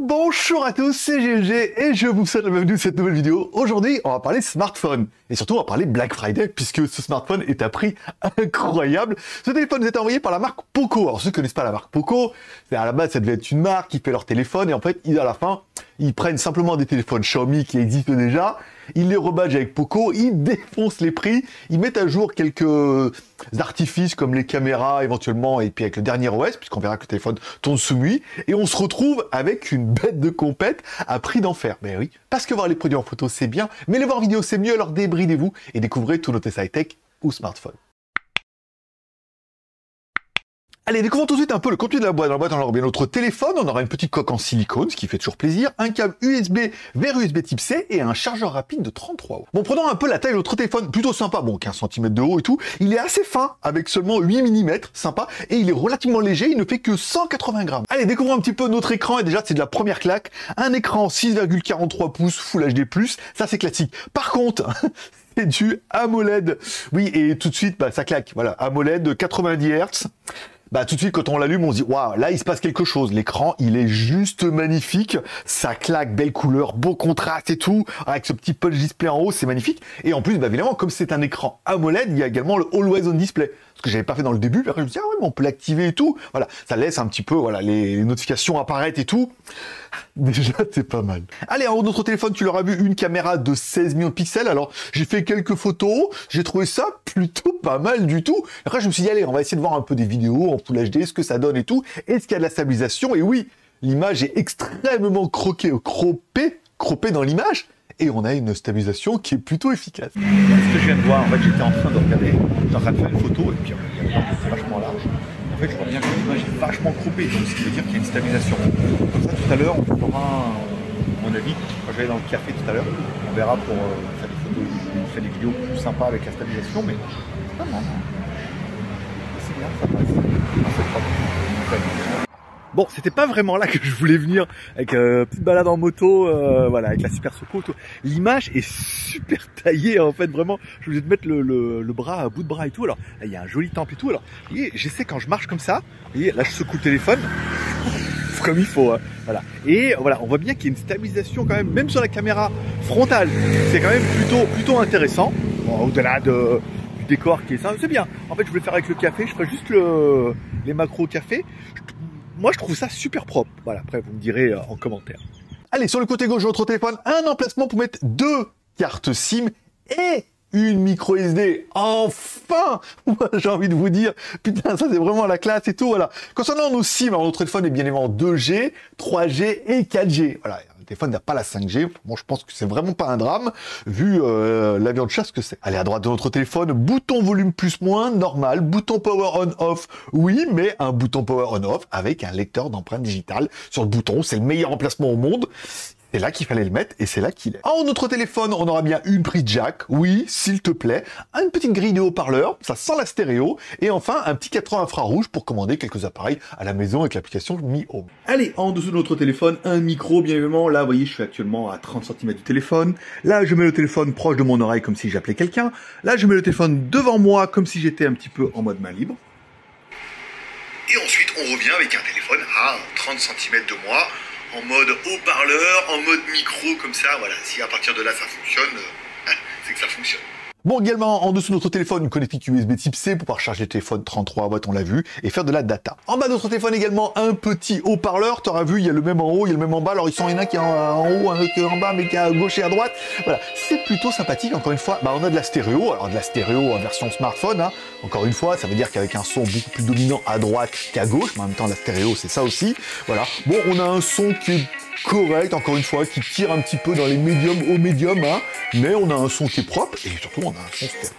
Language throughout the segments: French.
Bonjour à tous, c'est GLG et je vous souhaite la bienvenue dans cette nouvelle vidéo. Aujourd'hui, on va parler smartphone et surtout on va parler Black Friday puisque ce smartphone est à prix incroyable. Ce téléphone nous est envoyé par la marque Poco. Alors ceux qui ne connaissent pas la marque Poco, c'est à la base ça devait être une marque qui fait leur téléphone et en fait à la fin ils prennent simplement des téléphones Xiaomi qui existent déjà, ils les rebadgent avec Poco, ils défoncent les prix, ils mettent à jour quelques artifices comme les caméras éventuellement et puis avec le dernier OS puisqu'on verra que le téléphone tourne sous nuit et on se retrouve avec une bête de compète à prix d'enfer. Mais oui, parce que voir les produits en photo c'est bien, mais les voir en vidéo c'est mieux, alors débridez-vous et découvrez tous nos tests high-tech ou smartphone. Allez, découvrons tout de suite un peu le contenu de la boîte. Dans la boîte, on aura bien notre téléphone, on aura une petite coque en silicone, ce qui fait toujours plaisir, un câble USB vers USB type C et un chargeur rapide de 33 watts. Bon, prenons un peu la taille de notre téléphone, plutôt sympa, bon, 15 cm de haut et tout. Il est assez fin, avec seulement 8 mm, sympa, et il est relativement léger, il ne fait que 180 grammes. Allez, découvrons un petit peu notre écran, et déjà, c'est de la première claque. Un écran 6,43 pouces Full HD+, ça c'est classique. Par contre, c'est du AMOLED. Oui, et tout de suite, bah, ça claque. Voilà, AMOLED 90 Hz. Bah tout de suite quand on l'allume on se dit waouh, là il se passe quelque chose, l'écran il est juste magnifique, ça claque, belle couleur, beau contraste et tout, avec ce petit punch display en haut, c'est magnifique. Et en plus bah évidemment comme c'est un écran AMOLED, il y a également le Always On Display, ce que j'avais pas fait dans le début, puis après je me dis ah ouais mais on peut l'activer et tout, voilà, ça laisse un petit peu voilà les notifications apparaître et tout. Déjà c'est pas mal. Allez, en haut de notre téléphone tu l'auras vu, une caméra de 16 millions de pixels. Alors j'ai fait quelques photos, j'ai trouvé ça plutôt pas mal du tout. Après je me suis dit allez on va essayer de voir un peu des vidéos en Full HD, ce que ça donne et tout, est-ce qu'il y a de la stabilisation. Et oui, l'image est extrêmement croppée dans l'image, et on a une stabilisation qui est plutôt efficace. Ce que je viens de voir, en fait j'étais en train de regarder, j'étais en train de faire une photo et puis c'est vachement large. En fait je vois bien que l'image est vachement croppée, donc ce qui veut dire qu'il y a une stabilisation. Comme ça tout à l'heure on fera, à mon avis, quand je vais aller dans le café tout à l'heure, on verra pour faire des photos, faire des vidéos plus sympas avec la stabilisation, mais c'est pas mal. C'est bien, ça passe. C'est propre. Bon, c'était pas vraiment là que je voulais venir, avec petite balade en moto, voilà, avec la Super Soco. L'image est super taillée en fait, vraiment. Je voulais te mettre le bras, à bout de bras et tout. Alors, là, il y a un joli temple et tout. Alors, vous voyez, j'essaie quand je marche comme ça, vous voyez, là je secoue le téléphone, comme il faut, hein, voilà. Et voilà, on voit bien qu'il y a une stabilisation quand même sur la caméra frontale. C'est quand même plutôt intéressant. Bon, au-delà du décor qui est ça, c'est bien. En fait, je voulais faire avec le café, je ferai juste les macros au café. Moi, je trouve ça super propre. Voilà, après, vous me direz en commentaire. Allez, sur le côté gauche de votre téléphone, un emplacement pour mettre 2 cartes SIM et une micro SD. Enfin, moi, j'ai envie de vous dire, putain, ça, c'est vraiment la classe et tout, voilà. Concernant nos SIM, alors, notre téléphone est bien évidemment 2G, 3G et 4G. Voilà. Le téléphone n'a pas la 5G. Bon, je pense que c'est vraiment pas un drame, vu l'avion de chasse que c'est. Allez, à droite de notre téléphone, bouton volume plus-moins, normal. Bouton power on-off, oui, mais un bouton power on-off avec un lecteur d'empreintes digitales sur le bouton. C'est le meilleur emplacement au monde. C'est là qu'il fallait le mettre et c'est là qu'il est. En notre téléphone, on aura bien une prise jack, oui, s'il te plaît, une petite grille de haut-parleurs, ça sent la stéréo, et enfin un petit cadran infrarouge pour commander quelques appareils à la maison avec l'application Mi Home. Allez, en dessous de notre téléphone, un micro, bien évidemment. Là, vous voyez, je suis actuellement à 30 cm du téléphone. Là, je mets le téléphone proche de mon oreille comme si j'appelais quelqu'un. Là, je mets le téléphone devant moi comme si j'étais un petit peu en mode main libre. Et ensuite, on revient avec un téléphone à 30 cm de moi, en mode haut-parleur, en mode micro, comme ça, voilà. Si à partir de là ça fonctionne, c'est que ça fonctionne. Bon, également, en dessous de notre téléphone, une connectique USB type C pour pouvoir charger le téléphone 33 watts, on l'a vu, et faire de la data. En bas de notre téléphone également, un petit haut-parleur. T'auras vu, il y a le même en haut, il y a le même en bas. Alors, il y en a qui est en haut, un qui est en bas, mais qui est à gauche et à droite. Voilà, c'est plutôt sympathique. Encore une fois, bah, on a de la stéréo. Alors, de la stéréo en version smartphone, hein. Encore une fois, ça veut dire qu'avec un son beaucoup plus dominant à droite qu'à gauche, mais en même temps, la stéréo, c'est ça aussi. Voilà. Bon, on a un son qui est correct, encore une fois, qui tire un petit peu dans les médiums au médium, hein, mais on a un son qui est propre, et surtout, on a un son stéréo.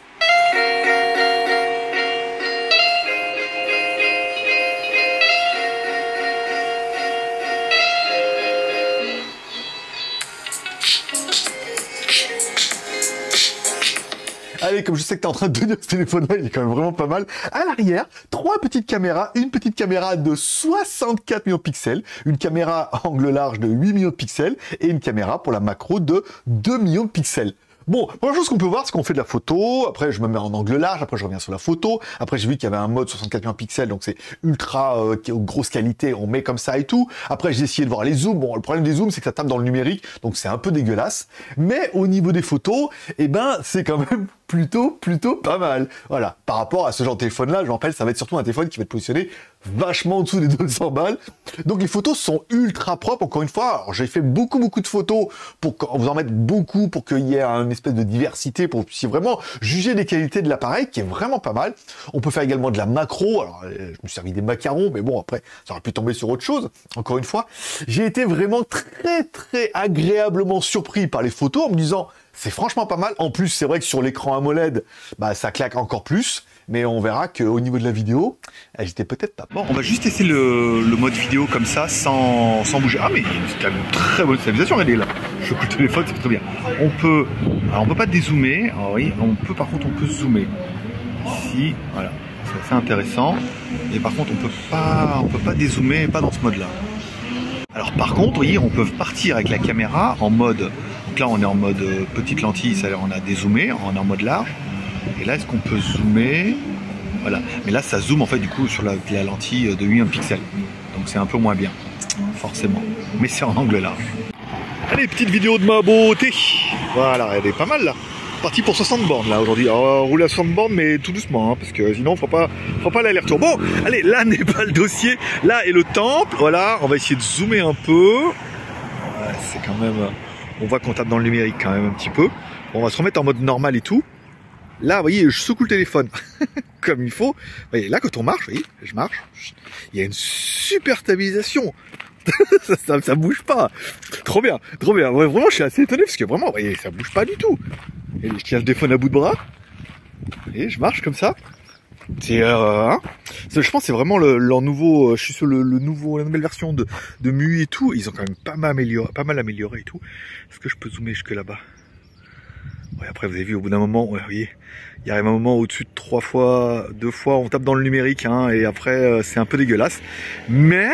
Allez, comme je sais que tu es en train de tenir ce téléphone-là, il est quand même vraiment pas mal. À l'arrière, 3 petites caméras. Une petite caméra de 64 millions de pixels, une caméra angle large de 8 millions de pixels et une caméra pour la macro de 2 millions de pixels. Bon, première chose qu'on peut voir, c'est qu'on fait de la photo, après je me mets en angle large, après je reviens sur la photo, après j'ai vu qu'il y avait un mode 64 millions de pixels, donc c'est ultra grosse qualité, on met comme ça et tout. Après j'ai essayé de voir les zooms, bon le problème des zooms c'est que ça tape dans le numérique, donc c'est un peu dégueulasse. Mais au niveau des photos, eh ben c'est quand même plutôt pas mal. Voilà, par rapport à ce genre de téléphone-là, je me rappelle, ça va être surtout un téléphone qui va être positionné vachement en dessous des 200 balles. Donc les photos sont ultra propres, encore une fois. Alors j'ai fait beaucoup de photos pour vous en mettre beaucoup, pour qu'il y ait une espèce de diversité, pour que vous puissiez vraiment juger des qualités de l'appareil, qui est vraiment pas mal. On peut faire également de la macro. Alors je me suis servi des macarons, mais bon après, ça aurait pu tomber sur autre chose. Encore une fois, j'ai été vraiment très agréablement surpris par les photos, en me disant, c'est franchement pas mal. En plus, c'est vrai que sur l'écran AMOLED, bah, ça claque encore plus. Mais on verra qu'au niveau de la vidéo, j'étais peut-être pas. Bon, on va juste essayer le mode vidéo comme ça, sans bouger. Ah, mais c'est quand même une très bonne stabilisation, regardez là. Je coupe le téléphone, c'est très bien. Alors on peut pas dézoomer. Alors oui, par contre, on peut zoomer. Ici, voilà. C'est assez intéressant. Et par contre, on peut pas dézoomer, pas dans ce mode-là. Alors par contre, vous voyez, on peut partir avec la caméra en mode. Donc là, on est en mode petite lentille, c'est-à-dire on a dézoomé, on est en mode large. Et là, est-ce qu'on peut zoomer? Voilà. Mais là, ça zoome en fait du coup sur la lentille de 8 pixels. Donc c'est un peu moins bien, forcément. Mais c'est en angle large. Allez, petite vidéo de ma beauté. Voilà, elle est pas mal là. Parti pour 60 bornes là aujourd'hui. Alors, on roule à 60 bornes, mais tout doucement, hein, parce que sinon, faut pas l'aller-retour. Bon, allez, là n'est pas le dossier. Là est le temple. Voilà, on va essayer de zoomer un peu. Ouais, c'est quand même. On voit qu'on tape dans le numérique quand même un petit peu. Bon, on va se remettre en mode normal et tout. Là, vous voyez, je secoue le téléphone comme il faut. Vous voyez, là, quand on marche, vous voyez, je marche. Il y a une super stabilisation. ça bouge pas. Trop bien, trop bien. Ouais, vraiment, je suis assez étonné parce que vraiment, vous voyez, ça bouge pas du tout. Et je tiens le téléphone à bout de bras. Et je marche comme ça. C'est, je pense que c'est vraiment leur nouveau. Je suis sur la nouvelle version de MUI et tout. Ils ont quand même pas mal amélioré et tout. Est-ce que je peux zoomer jusque là-bas? Ouais, après vous avez vu au bout d'un moment, ouais, vous voyez, il y arrive un moment au-dessus de 2 fois, on tape dans le numérique, hein, et après c'est un peu dégueulasse. Mais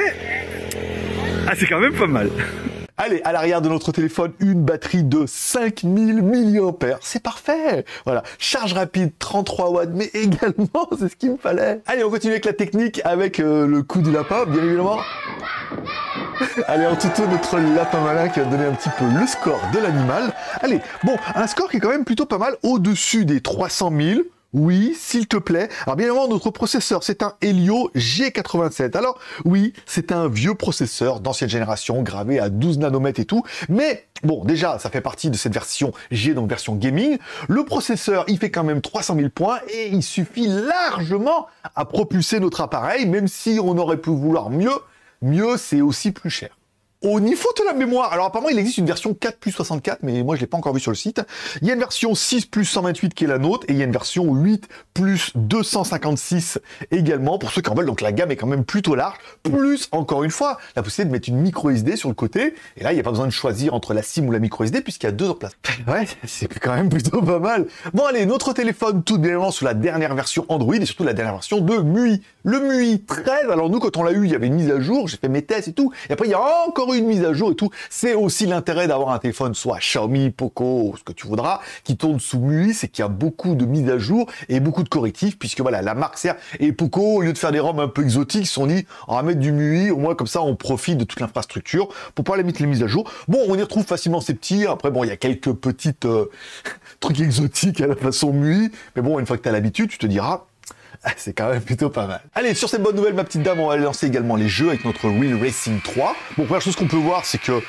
c'est quand même pas mal. Allez, à l'arrière de notre téléphone, une batterie de 5000 mAh. C'est parfait. Voilà. Charge rapide, 33 watts, mais également, c'est ce qu'il me fallait. Allez, on continue avec la technique, avec le coup du lapin, bien évidemment. Allez, en tuto, notre lapin malin qui va donner un petit peu le score de l'animal. Allez, bon, un score qui est quand même plutôt pas mal, au-dessus des 300 000. Oui, s'il te plaît. Alors bien évidemment, notre processeur, c'est un Helio G87. Alors oui, c'est un vieux processeur d'ancienne génération, gravé à 12 nanomètres et tout. Mais bon, déjà, ça fait partie de cette version G, donc version gaming. Le processeur, il fait quand même 300 000 points et il suffit largement à propulser notre appareil, même si on aurait pu vouloir mieux, c'est aussi plus cher. Au niveau de la mémoire, alors apparemment il existe une version 4 plus 64, mais moi je l'ai pas encore vu sur le site. Il y a une version 6 plus 128 qui est la nôtre, et il y a une version 8 plus 256 également, pour ceux qui en veulent, donc la gamme est quand même plutôt large, plus encore une fois, la possibilité de mettre une micro SD sur le côté, et là il n'y a pas besoin de choisir entre la SIM ou la micro SD, puisqu'il y a 2 en place. Ouais, c'est quand même plutôt pas mal. Bon allez, notre téléphone, tout bien sous la dernière version Android, et surtout la dernière version de MUI. Le MUI 13, alors nous quand on l'a eu, il y avait une mise à jour, j'ai fait mes tests et tout, et après il y a encore une mise à jour et tout. C'est aussi l'intérêt d'avoir un téléphone soit Xiaomi, Poco, ce que tu voudras, qui tourne sous MUI, c'est qu'il y a beaucoup de mises à jour et beaucoup de correctifs, puisque voilà, la marque sert, et Poco, au lieu de faire des ROM un peu exotiques, ils se sont dit, on va mettre du MUI, au moins comme ça on profite de toute l'infrastructure pour pouvoir les mettre les mises à jour. Bon, on y retrouve facilement ces petits, après bon, il y a quelques petites trucs exotiques à la façon MUI, mais bon, une fois que tu as l'habitude, tu te diras, c'est quand même plutôt pas mal. Allez, sur cette bonne nouvelle, ma petite dame, on va lancer également les jeux avec notre Real Racing 3. Bon, première chose qu'on peut voir, c'est que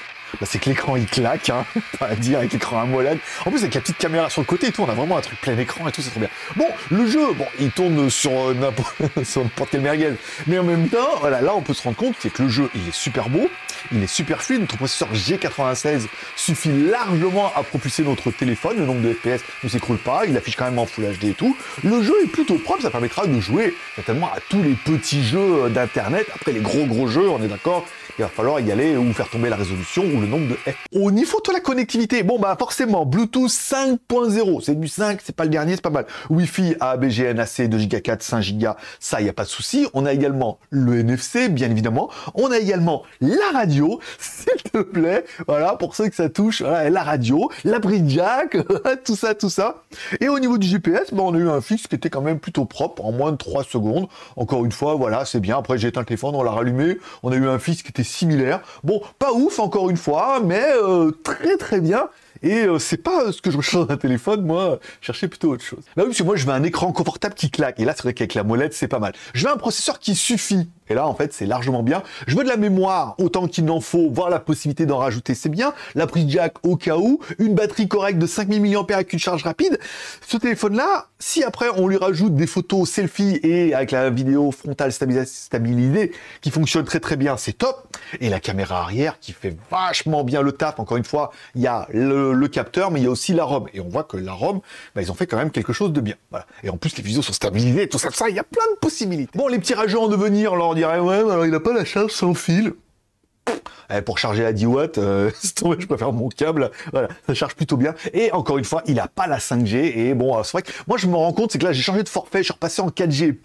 l'écran il claque, hein, pas à dire, avec l'écran AMOLED. En plus, avec la petite caméra sur le côté et tout, on a vraiment un truc plein écran et tout, c'est trop bien. Bon, le jeu, bon, il tourne sur n'importe quelle merguez. Mais en même temps, voilà, là, on peut se rendre compte que le jeu, il est super beau, il est super fluide. Notre processeur G96 suffit largement à propulser notre téléphone. Le nombre de FPS ne s'écroule pas, il affiche quand même en Full HD et tout. Le jeu est plutôt propre, ça permettra de jouer certainement à tous les petits jeux d'internet. Après les gros jeux, on est d'accord, il va falloir y aller ou faire tomber la résolution ou le nombre de F. Au niveau de la connectivité, bon bah forcément, Bluetooth 5.0, c'est du 5, c'est pas le dernier, c'est pas mal. Wi-Fi, ABG, NAC, 2 Go 4, 5 Go, ça y a pas de souci. On a également le NFC, bien évidemment. On a également la radio, s'il te plaît, voilà, pour ceux que ça touche, voilà, la radio, la prise jack, tout ça, tout ça. Et au niveau du GPS, bah, on a eu un fixe qui était quand même plutôt propre, en moins de 3 secondes. Encore une fois, voilà, c'est bien. Après, j'ai éteint le téléphone, on l'a rallumé, on a eu un fixe qui était similaire. Bon, pas ouf, encore une fois, mais très très bien. Et c'est pas ce que je recherche dans un téléphone, moi, je cherchais plutôt autre chose. Bah oui, parce que moi, je veux un écran confortable qui claque. Et là, c'est vrai qu'avec la molette, c'est pas mal. Je veux un processeur qui suffit. Et là, en fait, c'est largement bien. Je veux de la mémoire, autant qu'il en faut, voir la possibilité d'en rajouter, c'est bien. La prise jack au cas où, une batterie correcte de 5000 mAh avec une charge rapide. Ce téléphone-là, si après, on lui rajoute des photos selfie et avec la vidéo frontale stabilisée, qui fonctionne très très bien, c'est top. Et la caméra arrière qui fait vachement bien le taf. Encore une fois, il y a le capteur, mais il y a aussi la ROM. Et on voit que la ROM, bah, ils ont fait quand même quelque chose de bien. Voilà. Et en plus, les vidéos sont stabilisées, tout ça, il y a plein de possibilités. Bon, les petits rageux en devenir, là, on dirait, ouais, alors il n'a pas la charge sans fil. Pour charger à 10 watts, je préfère mon câble, voilà, ça charge plutôt bien. Et encore une fois, il n'a pas la 5G. Et bon, c'est vrai que moi, je me rends compte, c'est que là, j'ai changé de forfait, je suis repassé en 4G+.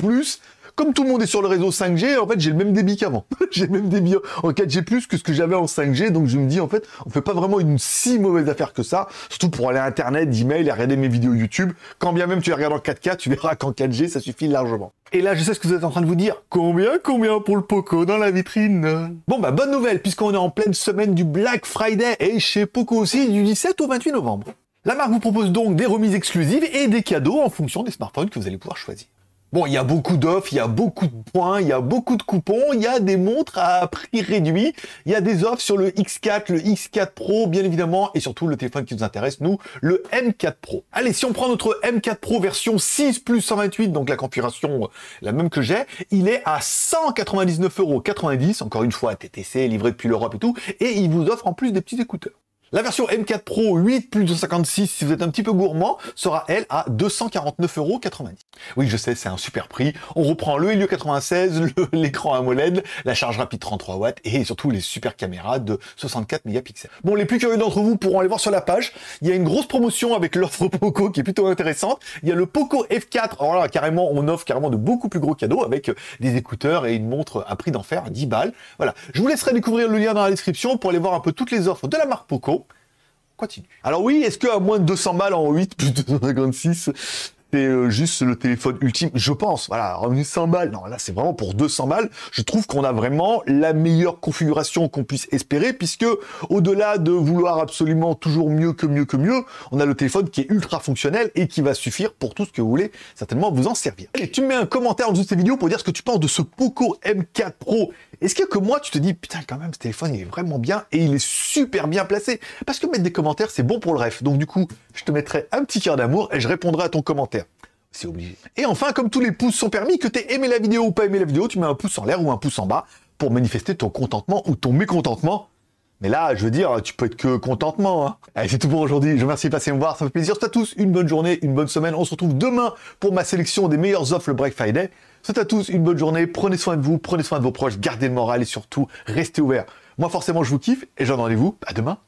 Comme tout le monde est sur le réseau 5G, en fait, j'ai le même débit qu'avant. J'ai le même débit en 4G+, que ce que j'avais en 5G, donc je me dis, en fait, on fait pas vraiment une si mauvaise affaire que ça, surtout pour aller à Internet, d'email et regarder mes vidéos YouTube. Quand bien même tu les regardes en 4K, tu verras qu'en 4G, ça suffit largement. Et là, je sais ce que vous êtes en train de vous dire. Combien pour le Poco dans la vitrine? Bon, bah, bonne nouvelle, puisqu'on est en pleine semaine du Black Friday, et chez Poco aussi, du 17 au 28 novembre. La marque vous propose donc des remises exclusives et des cadeaux en fonction des smartphones que vous allez pouvoir choisir. Bon, il y a beaucoup d'offres, il y a beaucoup de points, il y a beaucoup de coupons, il y a des montres à prix réduit, il y a des offres sur le X4, le X4 Pro, bien évidemment, et surtout le téléphone qui nous intéresse, nous, le M4 Pro. Allez, si on prend notre M4 Pro version 6 plus 128, donc la configuration la même que j'ai, il est à 199,90 €, encore une fois, TTC, livré depuis l'Europe et tout, et il vous offre en plus des petits écouteurs. La version M4 Pro 8 plus 256, si vous êtes un petit peu gourmand, sera elle à 249,90 €. Oui, je sais, c'est un super prix. On reprend le Helio 96, l'écran AMOLED, la charge rapide 33 watts et surtout les super caméras de 64 mégapixels. Bon, les plus curieux d'entre vous pourront aller voir sur la page. Il y a une grosse promotion avec l'offre Poco qui est plutôt intéressante. Il y a le Poco F4. Alors là, carrément, on offre carrément de beaucoup plus gros cadeaux avec des écouteurs et une montre à prix d'enfer, 10 balles. Voilà. Je vous laisserai découvrir le lien dans la description pour aller voir un peu toutes les offres de la marque Poco. Continue. Alors oui, est-ce qu'à moins de 200 balles en 8 plus 256, c'est juste le téléphone ultime? Je pense, voilà, revenu 100 balles. Non, là, c'est vraiment pour 200 balles. Je trouve qu'on a vraiment la meilleure configuration qu'on puisse espérer, puisque au-delà de vouloir absolument toujours mieux que mieux que mieux, on a le téléphone qui est ultra fonctionnel et qui va suffire pour tout ce que vous voulez certainement vous en servir. Allez, tu me mets un commentaire en dessous de cette vidéo pour dire ce que tu penses de ce Poco M4 Pro. Est-ce que moi, tu te dis, putain, quand même, ce téléphone, il est vraiment bien et il est super bien placé? Parce que mettre des commentaires, c'est bon pour le ref. Donc du coup, je te mettrai un petit cœur d'amour et je répondrai à ton commentaire. C'est obligé. Et enfin, comme tous les pouces sont permis, que tu aies aimé la vidéo ou pas aimé la vidéo, tu mets un pouce en l'air ou un pouce en bas pour manifester ton contentement ou ton mécontentement. Mais là, je veux dire, tu peux être que contentement. Hein. Allez, c'est tout pour aujourd'hui. Je vous remercie de passer me voir. Ça me fait plaisir. C'est à tous une bonne journée, une bonne semaine. On se retrouve demain pour ma sélection des meilleures offres le Black Friday. C'est à tous une bonne journée. Prenez soin de vous, prenez soin de vos proches, gardez le moral et surtout, restez ouverts. Moi, forcément, je vous kiffe et j'en rendez-vous à demain.